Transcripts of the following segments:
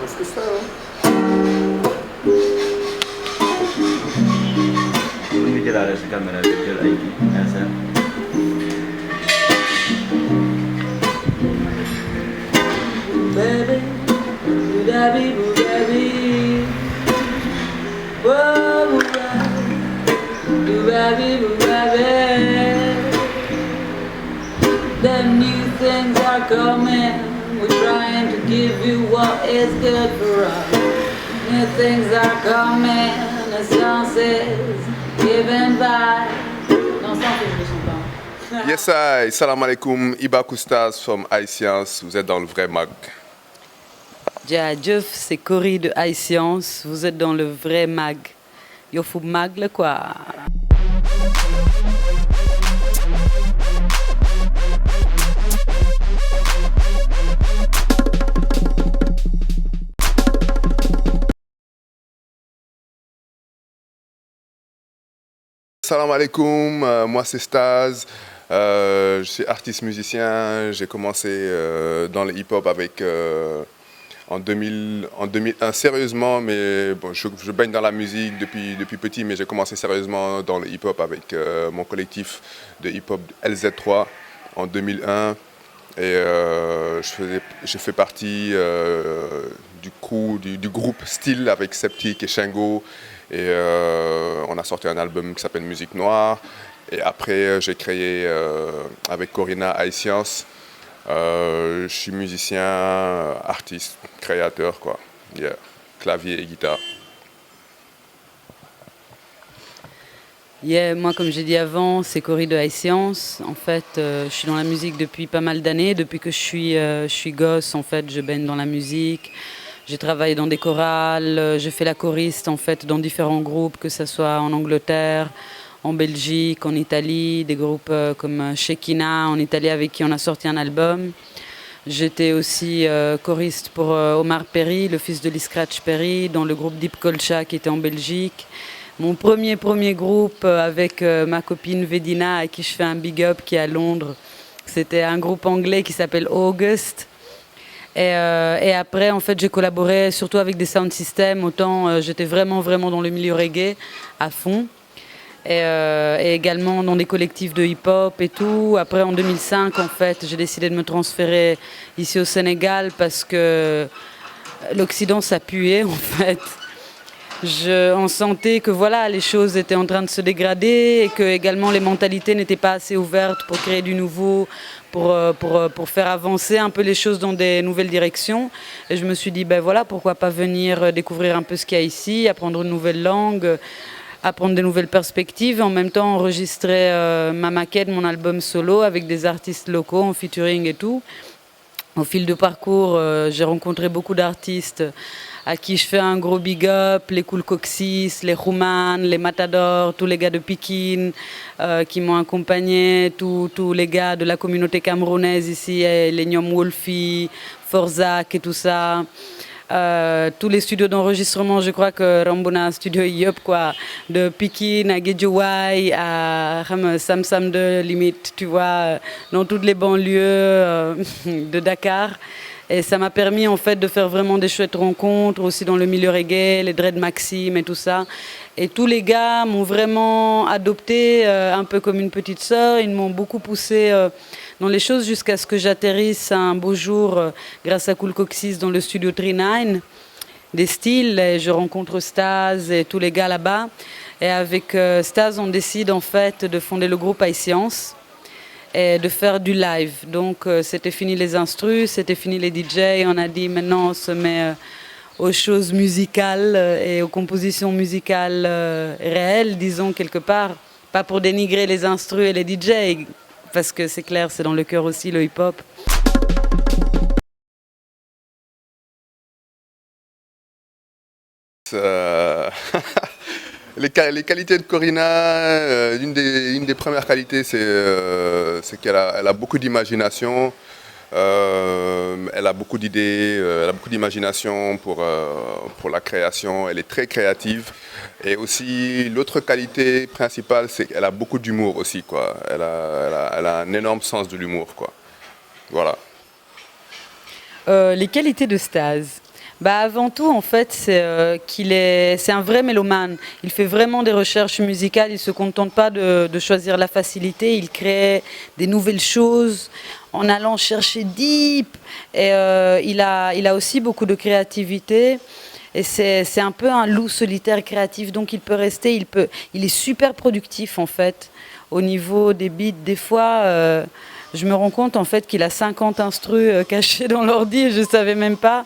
Parce que ça, hein? Ini kita ada si kamera kecil lagi, biasa. Baby, boo-dabby, boo-dabby. Whoa, boo-dabby, boo-dabby. The new things are coming. We're trying to give you what is good for us. New things are coming. Essences given by. Non, ça, je ne chante pas. Yes, I. Salam alaikum. Iba Koustas from iScience. Vous êtes dans le vrai mag. Dia Diouf, c'est Cory de iScience. Vous êtes dans le vrai mag. Yo fou mag le quoi. Salam alaikum. Moi c'est Staz. Je suis artiste musicien. J'ai commencé dans le hip-hop avec en 2001 sérieusement, mais bon, je baigne dans la musique depuis petit, mais j'ai commencé sérieusement dans le hip-hop avec mon collectif de hip-hop LZ3 en 2001. Et j'ai fait partie du groupe Style avec Septic et Shingo. Et on a sorti un album qui s'appelle Musique Noire. Et après, j'ai créé avec Corina iScience. Je suis musicien, artiste, créateur, quoi. Yeah. Clavier et guitare. Yeah, moi, comme j'ai dit avant, c'est Cory de iScience. En fait, je suis dans la musique depuis pas mal d'années. Depuis que je suis gosse, en fait, je baigne dans la musique. J'ai travaillé dans des chorales. J'ai fait la choriste, en fait, dans différents groupes, que ce soit en Angleterre, en Belgique, en Italie, des groupes comme Shekina en Italie avec qui on a sorti un album. J'étais aussi choriste pour Omar Perry, le fils de Lee Scratch Perry, dans le groupe Deep Colcha qui était en Belgique. Mon premier groupe avec ma copine Vedina, à qui je fais un big up, qui est à Londres, c'était un groupe anglais qui s'appelle August. Et après, en fait, j'ai collaboré surtout avec des sound systems. Autant j'étais vraiment dans le milieu reggae à fond. Et également dans des collectifs de hip-hop et tout. Après, en 2005, en fait, j'ai décidé de me transférer ici au Sénégal parce que l'Occident, ça puait, en fait. On sentait que voilà, les choses étaient en train de se dégrader et que également les mentalités n'étaient pas assez ouvertes pour créer du nouveau, pour faire avancer un peu les choses dans des nouvelles directions. Et je me suis dit, ben voilà, pourquoi pas venir découvrir un peu ce qu'il y a ici, apprendre une nouvelle langue, apprendre des nouvelles perspectives et en même temps enregistrer ma maquette, mon album solo avec des artistes locaux en featuring et tout. Au fil du parcours, j'ai rencontré beaucoup d'artistes à qui je fais un gros big up, les Cool Coxis, les Rouman, les Matadors, tous les gars de Pikine qui m'ont accompagné, tous les gars de la communauté camerounaise ici, les Nyom Wolfie, Forzak et tout ça. Tous les studios d'enregistrement, je crois que Rambona Studio Yop, quoi, de Pikine à Guédiouaï à Samsam de limite, tu vois, dans toutes les banlieues de Dakar. Et ça m'a permis en fait de faire vraiment des chouettes rencontres aussi dans le milieu reggae, les Dread Maxime et tout ça. Et tous les gars m'ont vraiment adopté un peu comme une petite sœur. Ils m'ont beaucoup poussé dans les choses jusqu'à ce que j'atterrisse un beau jour grâce à Cool Coxis dans le studio 39 des styles. Et je rencontre Staz et tous les gars là-bas. Et avec Staz, on décide en fait de fonder le groupe iScience et de faire du live. Donc c'était fini les instrus, c'était fini les DJ. On a dit maintenant on se met aux choses musicales et aux compositions musicales réelles, disons quelque part. Pas pour dénigrer les instrus et les DJ, parce que c'est clair, c'est dans le cœur aussi le hip-hop. Les qualités de Corina, une des premières qualités, c'est qu'elle a beaucoup d'imagination, elle a beaucoup d'idées, elle a beaucoup d'imagination pour la création, elle est très créative. Et aussi, l'autre qualité principale, c'est qu'elle a beaucoup d'humour aussi, quoi. Elle a un énorme sens de l'humour, quoi. Voilà. Les qualités de Stas. Bah avant tout, en fait, c'est un vrai mélomane. Il fait vraiment des recherches musicales. Il ne se contente pas de choisir la facilité. Il crée des nouvelles choses en allant chercher deep. Et il a aussi beaucoup de créativité. Et c'est un peu un loup solitaire créatif. Donc il peut rester, il est super productif en fait. Au niveau des beats, des fois, je me rends compte en fait qu'il a 50 instrus cachés dans l'ordi et je ne savais même pas.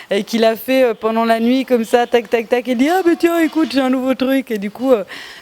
Et qu'il a fait pendant la nuit comme ça, tac, tac, tac. Et dit, ah ben tiens, écoute, j'ai un nouveau truc. Et du coup,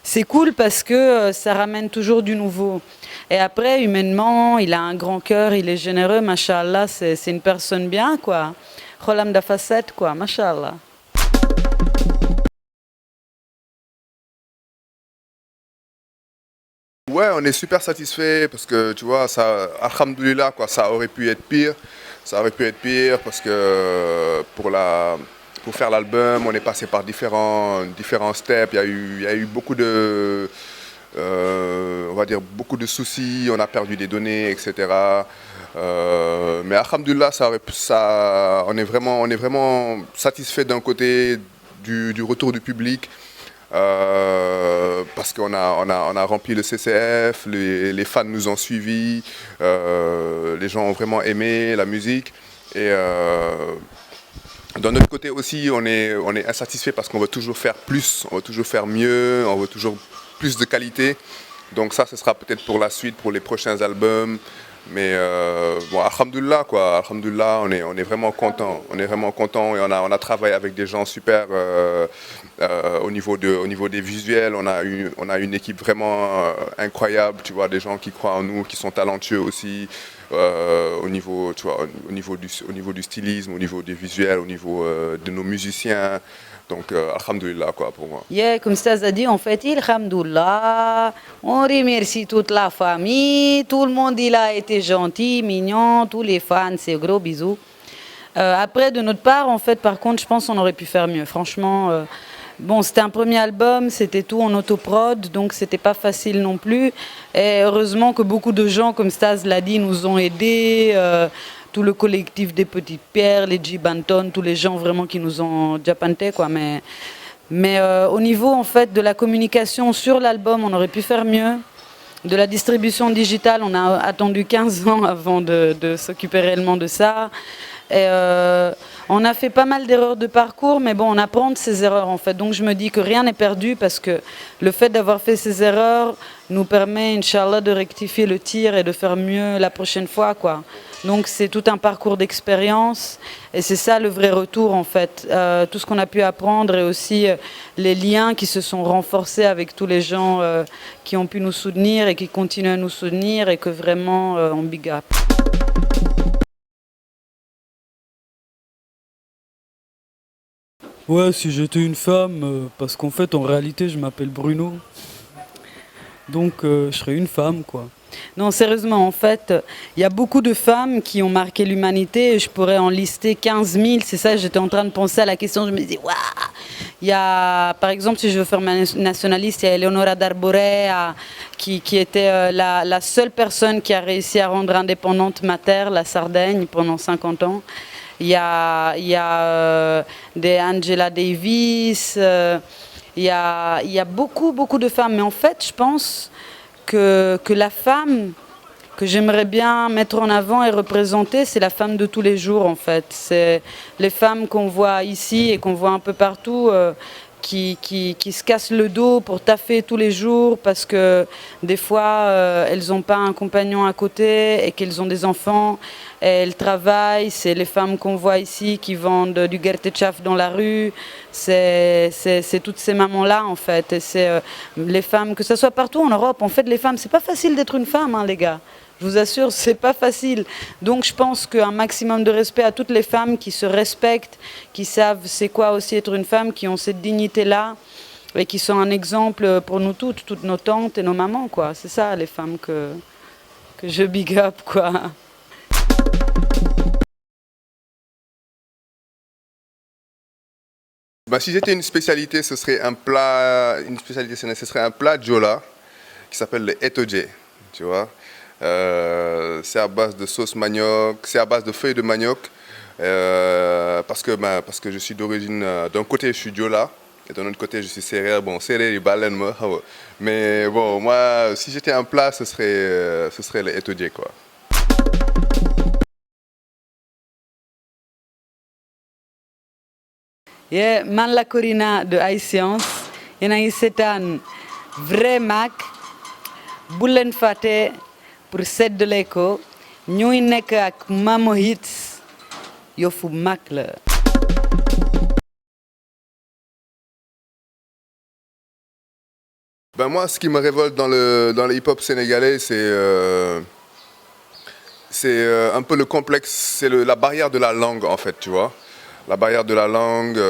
c'est cool parce que ça ramène toujours du nouveau. Et après, humainement, il a un grand cœur, il est généreux, machallah, c'est une personne bien, quoi. Kholam da facette, quoi, machallah. Ouais, on est super satisfait parce que tu vois, ça, alhamdoulilah, quoi, ça aurait pu être pire. Ça aurait pu être pire parce que pour faire l'album, on est passé par différents steps. Il y a eu beaucoup on va dire, beaucoup de soucis, on a perdu des données, etc. Mais alhamdoulilah, on est vraiment satisfait d'un côté du retour du public. Parce qu'on a rempli le CCF, les fans nous ont suivis, les gens ont vraiment aimé la musique. Et d'un autre côté aussi, on est insatisfait parce qu'on veut toujours faire plus, on veut toujours faire mieux, on veut toujours plus de qualité. Donc ça, ce sera peut-être pour la suite, pour les prochains albums. Mais bon, alhamdoulilah, quoi. Alhamdoulilah, on est vraiment content. On est vraiment content et on a travaillé avec des gens super au niveau des visuels. On a une équipe vraiment incroyable, tu vois, des gens qui croient en nous, qui sont talentueux aussi au niveau, tu vois, au niveau du stylisme, au niveau des visuels, au niveau de nos musiciens. Donc, alhamdoulilah, quoi, pour moi. Yeah, comme Stas a dit, en fait, alhamdoulilah, on remercie toute la famille, tout le monde il a été gentil, mignon, tous les fans, c'est gros bisous. Après, de notre part, en fait, par contre, je pense qu'on aurait pu faire mieux. Franchement, bon, c'était un premier album, c'était tout en autoprod, donc c'était pas facile non plus. Et heureusement que beaucoup de gens, comme Stas l'a dit, nous ont aidés. Tout le collectif des Petites Pierres, les Jibanton, tous les gens vraiment qui nous ont japanté, quoi. Mais au niveau, en fait, de la communication sur l'album, on aurait pu faire mieux. De la distribution digitale, on a attendu 15 ans avant de s'occuper réellement de ça. Et on a fait pas mal d'erreurs de parcours, mais bon, on apprend de ces erreurs en fait. Donc je me dis que rien n'est perdu parce que le fait d'avoir fait ces erreurs nous permet, Inch'Allah, de rectifier le tir et de faire mieux la prochaine fois, quoi. Donc c'est tout un parcours d'expérience et c'est ça le vrai retour en fait. Tout ce qu'on a pu apprendre et aussi les liens qui se sont renforcés avec tous les gens qui ont pu nous soutenir et qui continuent à nous soutenir et que vraiment on big up. Ouais, si j'étais une femme, parce qu'en fait, en réalité, je m'appelle Bruno. Donc, je serais une femme, quoi. Non, sérieusement, en fait, il y a beaucoup de femmes qui ont marqué l'humanité et je pourrais en lister 15 000. C'est ça, j'étais en train de penser à la question, je me disais, waouh! Il y a, par exemple, si je veux faire ma nationaliste, il y a Eleonora d'Arborea qui était la seule personne qui a réussi à rendre indépendante ma terre, la Sardaigne, pendant 50 ans. Il y a des Angela Davis, il y a beaucoup de femmes. Mais en fait, je pense que la femme que j'aimerais bien mettre en avant et représenter, c'est la femme de tous les jours, en fait. C'est les femmes qu'on voit ici et qu'on voit un peu partout, qui se cassent le dos pour taffer tous les jours parce que des fois, elles n'ont pas un compagnon à côté et qu'elles ont des enfants. Et elles travaillent, c'est les femmes qu'on voit ici qui vendent du gertechaf dans la rue. C'est toutes ces mamans-là, en fait. Et c'est les femmes, que ce soit partout en Europe. En fait, les femmes, c'est pas facile d'être une femme, hein, les gars. Je vous assure, c'est pas facile. Donc je pense qu'un maximum de respect à toutes les femmes qui se respectent, qui savent c'est quoi aussi être une femme, qui ont cette dignité-là et qui sont un exemple pour nous toutes nos tantes et nos mamans, quoi. C'est ça, les femmes que je big up, quoi. Bah, si j'étais une spécialité, ce serait un plat Jola qui s'appelle le etoje, tu vois. C'est à base de sauce manioc, c'est à base de feuilles de manioc Parce que je suis d'origine, d'un côté je suis Diola, et d'un autre côté je suis Sérère. Bon, Sérère et Balen, moi. Mais bon, moi, si j'étais en place, ce serait les Etodie, quoi. Yeah, man la Corina de Haïtiens, yéen a ngi seetaan vrai mag bu leen fàtte pour seddale ko ñuy nekk ak Mamo Hits yëfu mag la. Ben moi, ce qui me révolte dans le hip-hop sénégalais, c'est un peu le complexe, c'est la barrière de la langue, en fait, tu vois. La barrière de la langue,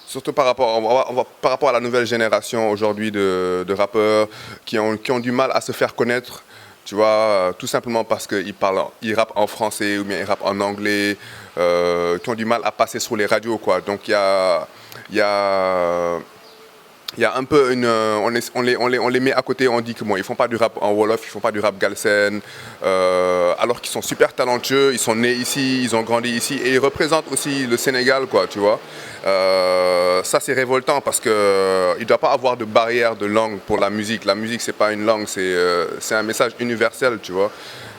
surtout par rapport à la nouvelle génération aujourd'hui de rappeurs qui ont du mal à se faire connaître, tu vois, tout simplement parce qu'ils rappent en français ou bien ils rappent en anglais, qui ont du mal à passer sur les radios, quoi. Donc il y a un peu on les met à côté, on dit que bon, ils font pas du rap en Wolof, ils font pas du rap galsen, alors qu'ils sont super talentueux, ils sont nés ici, ils ont grandi ici et ils représentent aussi le Sénégal, quoi, tu vois. Ça c'est révoltant parce que il doit pas avoir de barrière de langue pour la musique. La musique c'est pas une langue, c'est un message universel, tu vois.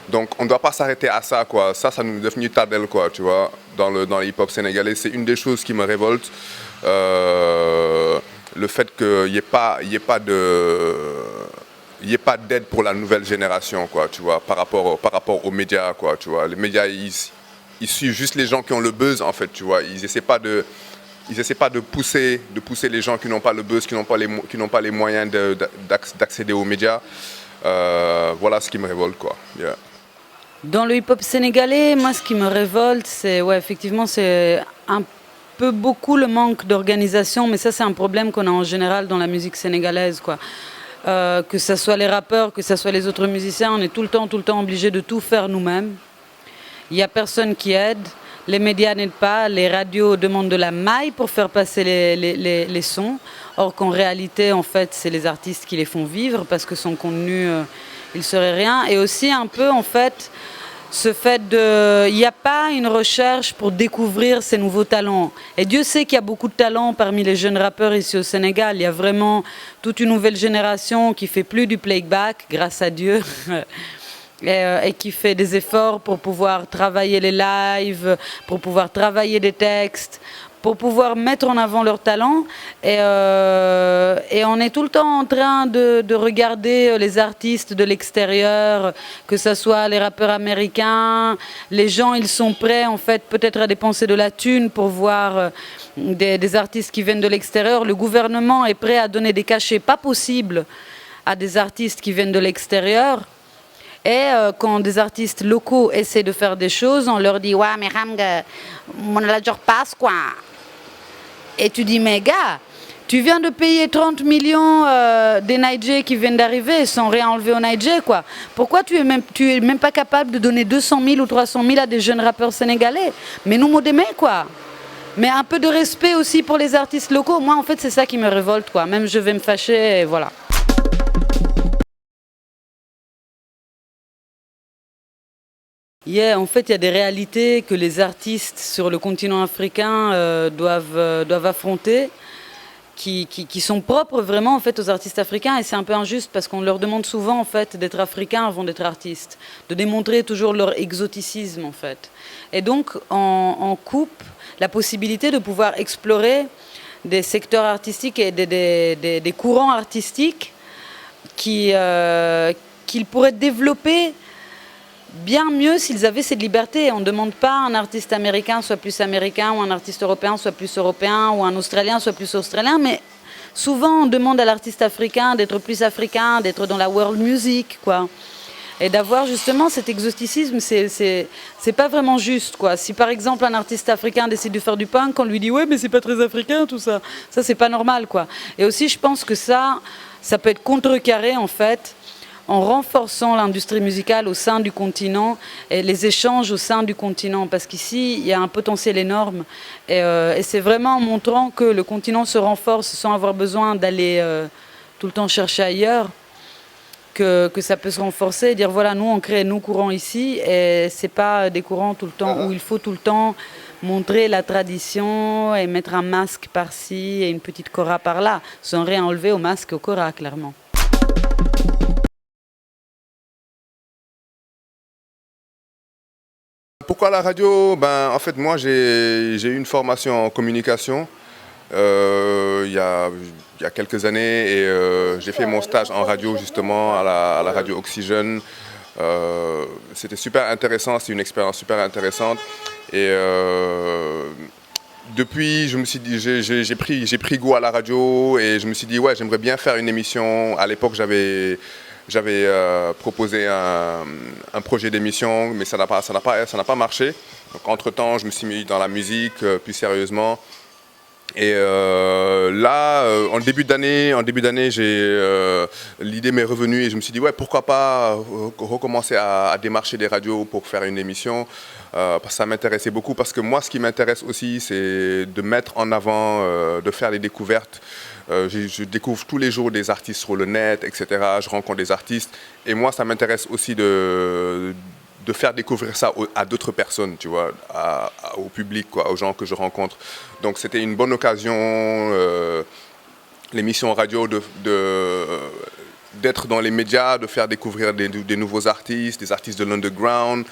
Donc on ne doit pas s'arrêter à ça, quoi. Ça nous est devenu tardel, quoi, tu vois, dans le hip-hop sénégalais. C'est une des choses qui me révolte. Le fait qu'il n'y ait pas d'aide pour la nouvelle génération, quoi, tu vois, par rapport aux médias, quoi, tu vois. Les médias, ils suivent juste les gens qui ont le buzz, en fait, tu vois. Ils essaient pas de pousser les gens qui n'ont pas le buzz, qui n'ont pas les moyens d'accéder aux médias. Voilà ce qui me révolte, quoi. Yeah. Dans le hip-hop sénégalais, moi, ce qui me révolte, effectivement, c'est un peu beaucoup le manque d'organisation, mais ça, c'est un problème qu'on a en général dans la musique sénégalaise, quoi. Que ce soit les rappeurs, que ce soit les autres musiciens, on est tout le temps obligé de tout faire nous-mêmes. Il n'y a personne qui aide, les médias n'aident pas, les radios demandent de la maille pour faire passer les sons, or qu'en réalité, en fait, c'est les artistes qui les font vivre parce que son contenu, il serait rien. Et aussi un peu, en fait, ce fait il n'y a pas une recherche pour découvrir ces nouveaux talents. Et Dieu sait qu'il y a beaucoup de talents parmi les jeunes rappeurs ici au Sénégal. Il y a vraiment toute une nouvelle génération qui fait plus du playback, grâce à Dieu, et qui fait des efforts pour pouvoir travailler les lives, pour pouvoir travailler des textes, pour pouvoir mettre en avant leurs talents. Et on est tout le temps en train de regarder les artistes de l'extérieur, que ce soit les rappeurs américains. Les gens, ils sont prêts, en fait, peut-être à dépenser de la thune pour voir des artistes qui viennent de l'extérieur. Le gouvernement est prêt à donner des cachets pas possibles à des artistes qui viennent de l'extérieur. Et quand des artistes locaux essaient de faire des choses, on leur dit « Ouais, mais Ramga, on la jour passe, quoi ». Et tu dis, mais gars, tu viens de payer 30 millions des Niger qui viennent d'arriver sans rien enlever aux Niger, quoi. Pourquoi tu es même pas capable de donner 200 000 ou 300 000 à des jeunes rappeurs sénégalais? Mais nous, modémés, quoi. Mais un peu de respect aussi pour les artistes locaux. Moi, en fait, c'est ça qui me révolte, quoi. Même je vais me fâcher, et voilà. En fait, il y a des réalités que les artistes sur le continent africain doivent affronter, qui sont propres vraiment en fait aux artistes africains, et c'est un peu injuste parce qu'on leur demande souvent en fait d'être africains avant d'être artistes, de démontrer toujours leur exoticisme en fait. Et donc on coupe la possibilité de pouvoir explorer des secteurs artistiques et des courants artistiques qu'ils pourraient développer bien mieux s'ils avaient cette liberté. On ne demande pas un artiste américain soit plus américain, ou un artiste européen soit plus européen, ou un australien soit plus australien, mais souvent on demande à l'artiste africain d'être plus africain, d'être dans la world music, quoi. Et d'avoir justement cet exoticisme, c'est pas vraiment juste, quoi. Si par exemple un artiste africain décide de faire du punk, on lui dit ouais mais c'est pas très africain tout ça. Ça c'est pas normal, quoi. Et aussi je pense que ça peut être contrecarré en fait en renforçant l'industrie musicale au sein du continent et les échanges au sein du continent. Parce qu'ici, il y a un potentiel énorme. Et c'est vraiment en montrant que le continent se renforce sans avoir besoin d'aller tout le temps chercher ailleurs, que ça peut se renforcer et dire voilà, nous on crée nos courants ici et c'est pas des courants tout le temps où il faut tout le temps montrer la tradition et mettre un masque par-ci et une petite kora par-là, sans rien enlever au masque et au kora, clairement. Pourquoi la radio? En fait, moi, j'ai eu une formation en communication il y a quelques années et j'ai fait mon stage en radio, justement, à la radio Oxygène. C'était super intéressant, c'est une expérience super intéressante. Et depuis, je me suis dit, j'ai pris goût à la radio et je me suis dit, ouais, j'aimerais bien faire une émission. À l'époque, j'avais proposé un projet d'émission, mais ça n'a pas marché. Donc, entre-temps, je me suis mis dans la musique plus sérieusement. Et là, en début d'année, l'idée m'est revenue et je me suis dit, ouais, pourquoi pas recommencer à démarcher des radios pour faire une émission. Parce que ça m'intéressait beaucoup, parce que moi, ce qui m'intéresse aussi, c'est de mettre en avant, de faire les découvertes. Je découvre tous les jours des artistes sur le net, etc. Je rencontre des artistes. Et moi, ça m'intéresse aussi de faire découvrir ça à d'autres personnes, tu vois, au public, quoi, aux gens que je rencontre. Donc c'était une bonne occasion, l'émission radio, d'être dans les médias, de faire découvrir des nouveaux artistes, des artistes de l'underground,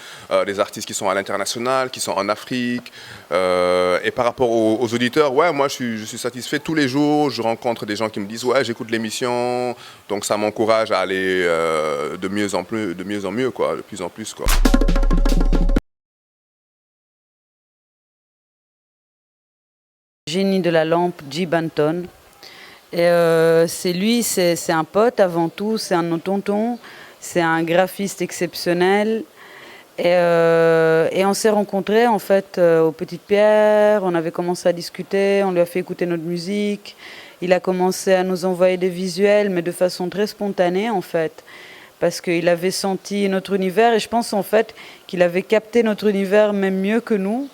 des artistes qui sont à l'international, qui sont en Afrique. Et par rapport aux auditeurs, ouais, moi je suis satisfait tous les jours. Je rencontre des gens qui me disent ouais, j'écoute l'émission, donc ça m'encourage à aller de mieux en mieux, quoi, de plus en plus, quoi. Génie de la lampe, J. Banton. Et c'est lui, c'est un pote avant tout, c'est un tonton, c'est un graphiste exceptionnel. Et on s'est rencontrés en fait aux Petites Pierres, on avait commencé à discuter, on lui a fait écouter notre musique. Il a commencé à nous envoyer des visuels, mais de façon très spontanée en fait. Parce qu'il avait senti notre univers et je pense en fait qu'il avait capté notre univers même mieux que nous,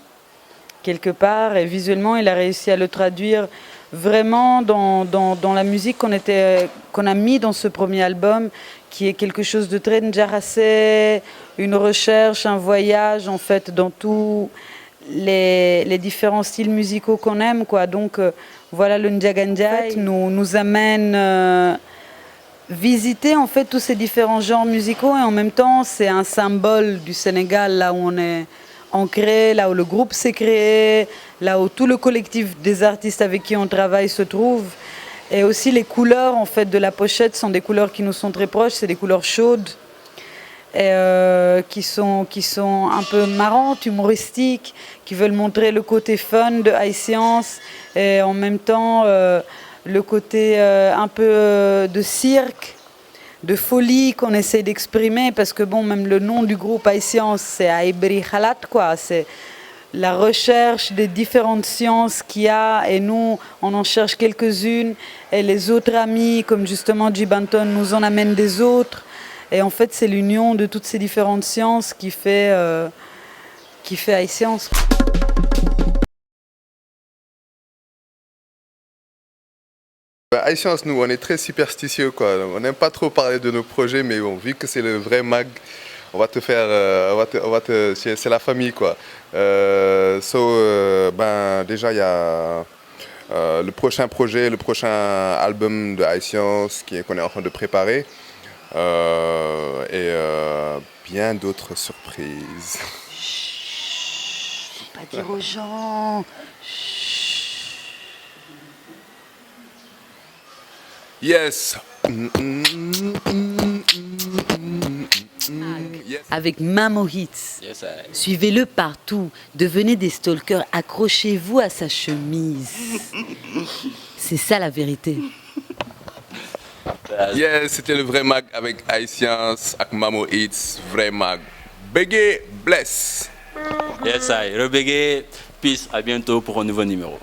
quelque part. Et visuellement, il a réussi à le traduire vraiment dans la musique qu'on a mis dans ce premier album, qui est quelque chose de très Njaracé, une recherche, un voyage en fait dans tous les différents styles musicaux qu'on aime, quoi. Donc voilà, le Ndjagandja nous amène visiter en fait tous ces différents genres musicaux et en même temps c'est un symbole du Sénégal, là où on est ancré, là où le groupe s'est créé, là où tout le collectif des artistes avec qui on travaille se trouve. Et aussi les couleurs en fait de la pochette sont des couleurs qui nous sont très proches, c'est des couleurs chaudes et qui sont un peu marrantes, humoristiques, qui veulent montrer le côté fun de High Science et en même temps le côté un peu de cirque, de folie qu'on essaie d'exprimer, parce que bon, même le nom du groupe High Science, c'est Aibri Khalat, quoi. C'est la recherche des différentes sciences qu'il y a, et nous, on en cherche quelques-unes, et les autres amis, comme justement J. Banton, nous en amènent des autres. Et en fait, c'est l'union de toutes ces différentes sciences qui fait High Science. High Science, nous, on est très superstitieux, quoi. On n'aime pas trop parler de nos projets, mais bon, vu que c'est le vrai mag, on va te faire, c'est la famille, quoi. Déjà, il y a le prochain projet, le prochain album de High Science qu'on est en train de préparer, et bien d'autres surprises. Chut, faut pas dire aux gens. Yes. Avec Mamo Hits. Yes, suivez-le partout. Devenez des stalkers. Accrochez-vous à sa chemise. C'est ça la vérité. Yes, c'était le vrai mag avec High Science, avec Mamo Hits, vrai mag. Bégué, bless. Yes, I. Rebégué, peace, à bientôt pour un nouveau numéro.